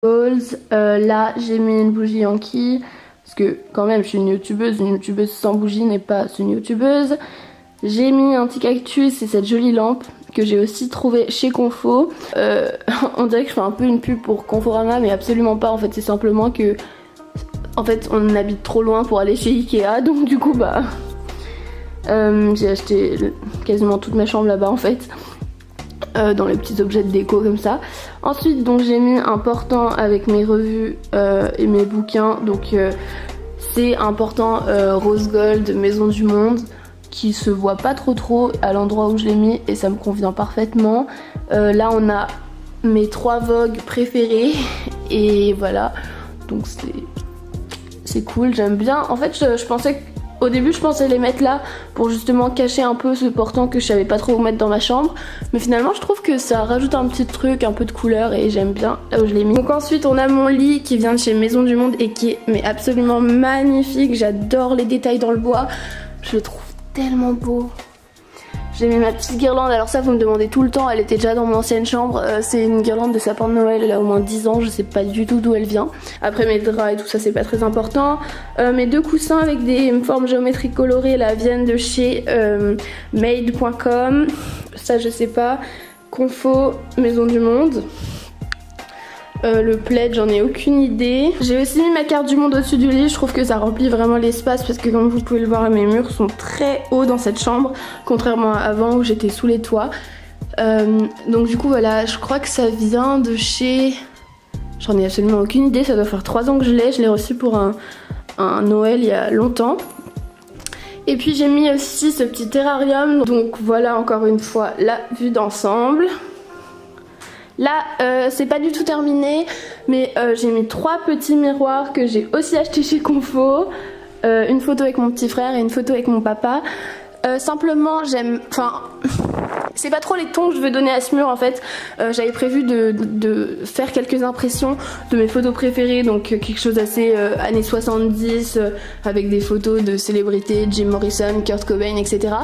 Goals. Là j'ai mis une bougie Yankee parce que quand même je suis une youtubeuse sans bougie n'est pas une youtubeuse. J'ai mis un petit cactus et cette jolie lampe que j'ai aussi trouvée chez Confo. On dirait que je fais un peu une pub pour Conforama mais absolument pas, en fait c'est simplement que en fait on habite trop loin pour aller chez Ikea, donc du coup bah j'ai acheté quasiment toute ma chambre là-bas en fait. Dans les petits objets de déco comme ça. Ensuite donc j'ai mis un portant avec mes revues et mes bouquins, donc c'est un portant rose gold Maison du Monde qui se voit pas trop à l'endroit où je l'ai mis et ça me convient parfaitement. Là on a mes 3 Vogue préférés et voilà, donc c'est cool, j'aime bien. En fait je pensais au début je pensais les mettre là pour justement cacher un peu ce portant que je savais pas trop où mettre dans ma chambre, mais finalement je trouve que ça rajoute un petit truc, un peu de couleur et j'aime bien là où je l'ai mis. Donc ensuite on a mon lit qui vient de chez Maison du Monde et qui est mais absolument magnifique, j'adore les détails dans le bois, je le trouve tellement beau. J'ai mis ma petite guirlande, alors ça vous me demandez tout le temps, elle était déjà dans mon ancienne chambre, c'est une guirlande de sapin de Noël, elle a au moins 10 ans, je sais pas du tout d'où elle vient. Après mes draps et tout ça c'est pas très important. Mes 2 coussins avec des formes géométriques colorées là viennent de chez made.com, ça je sais pas, Confo, Maison du Monde. Le plaid j'en ai aucune idée. J'ai aussi mis ma carte du monde au-dessus du lit, je trouve que ça remplit vraiment l'espace parce que comme vous pouvez le voir mes murs sont très hauts dans cette chambre contrairement à avant où j'étais sous les toits. Donc du coup voilà, je crois que ça vient de chez... J'en ai absolument aucune idée, ça doit faire 3 ans que je l'ai reçu pour un Noël il y a longtemps. Et puis j'ai mis aussi ce petit terrarium, donc voilà encore une fois la vue d'ensemble. Là c'est pas du tout terminé mais j'ai mis 3 petits miroirs que j'ai aussi acheté chez Confo, une photo avec mon petit frère et une photo avec mon papa. Simplement j'aime, enfin c'est pas trop les tons que je veux donner à ce mur en fait. J'avais prévu de faire quelques impressions de mes photos préférées, donc quelque chose assez années 70 avec des photos de célébrités, Jim Morrison, Kurt Cobain, etc.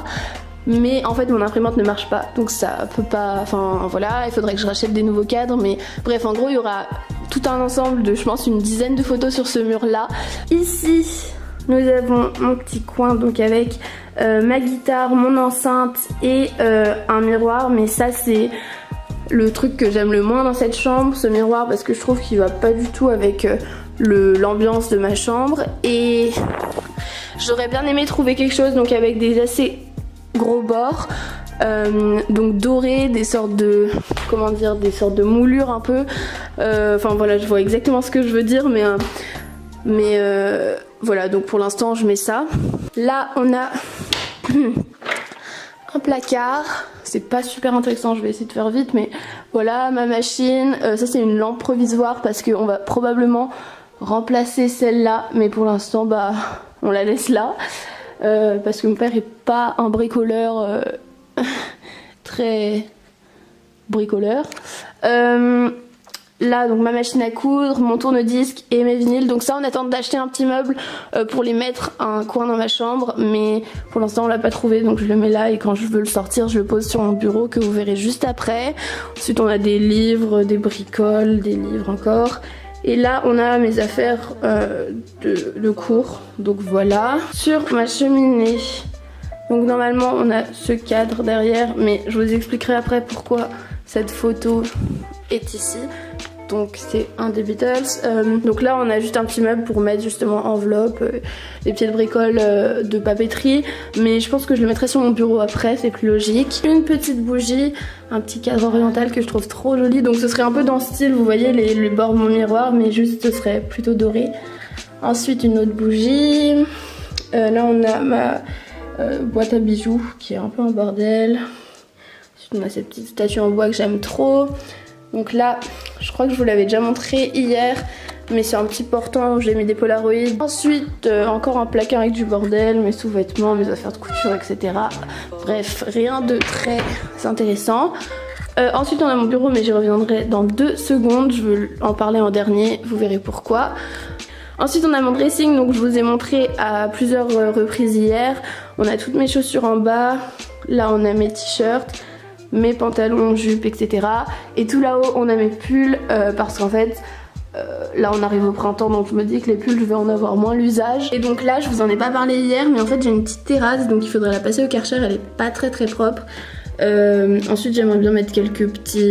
Mais en fait mon imprimante ne marche pas, donc ça peut pas, enfin voilà, il faudrait que je rachète des nouveaux cadres, mais bref en gros il y aura tout un ensemble de je pense une dizaine de photos sur ce mur là. Ici nous avons mon petit coin donc avec ma guitare, mon enceinte et un miroir, mais ça c'est le truc que j'aime le moins dans cette chambre, ce miroir, parce que je trouve qu'il va pas du tout avec l'ambiance de ma chambre et j'aurais bien aimé trouver quelque chose donc avec des assez gros bords, donc dorés, des sortes de, comment dire, des sortes de moulures un peu, enfin voilà je vois exactement ce que je veux dire mais voilà, donc pour l'instant je mets ça. Là on a un placard, c'est pas super intéressant, je vais essayer de faire vite, mais voilà ma machine, ça c'est une lampe provisoire parce qu'on va probablement remplacer celle-là, mais pour l'instant bah on la laisse là. Parce que mon père est pas un bricoleur très bricoleur. Là donc ma machine à coudre, mon tourne-disque et mes vinyles, donc ça on attend d'acheter un petit meuble pour les mettre à un coin dans ma chambre, mais pour l'instant on l'a pas trouvé donc je le mets là et quand je veux le sortir je le pose sur mon bureau que vous verrez juste après. Ensuite on a des livres, des bricoles, des livres encore. Et là on a mes affaires de cours, donc voilà. Sur ma cheminée, donc normalement on a ce cadre derrière, mais je vous expliquerai après pourquoi cette photo est ici. Donc c'est un des Beatles. Donc là on a juste un petit meuble pour mettre justement enveloppe, des petites bricoles de papeterie, mais je pense que je le mettrai sur mon bureau après, c'est plus logique. Une petite bougie, un petit cadre oriental que je trouve trop joli, donc ce serait un peu dans ce style, vous voyez les bords de mon miroir, mais juste ce serait plutôt doré. Ensuite une autre bougie, là on a ma boîte à bijoux qui est un peu un bordel. Ensuite on a cette petite statue en bois que j'aime trop. Donc là, je crois que je vous l'avais déjà montré hier, mais c'est un petit portant où j'ai mis des polaroïds. Ensuite, encore un placard avec du bordel, mes sous-vêtements, mes affaires de couture, etc. Bref, rien de très intéressant. Ensuite, on a mon bureau, mais j'y reviendrai dans 2 secondes. Je veux en parler en dernier, vous verrez pourquoi. Ensuite, on a mon dressing, donc je vous ai montré à plusieurs reprises hier. On a toutes mes chaussures en bas. Là, on a mes t-shirts, mes pantalons, jupes, etc. Et tout là-haut on a mes pulls parce qu'en fait Là on arrive au printemps donc je me dis que les pulls je vais en avoir moins l'usage. Et donc là je vous en ai pas parlé hier mais en fait j'ai une petite terrasse donc il faudrait la passer au Karcher, elle est pas très propre. Ensuite j'aimerais bien mettre quelques petits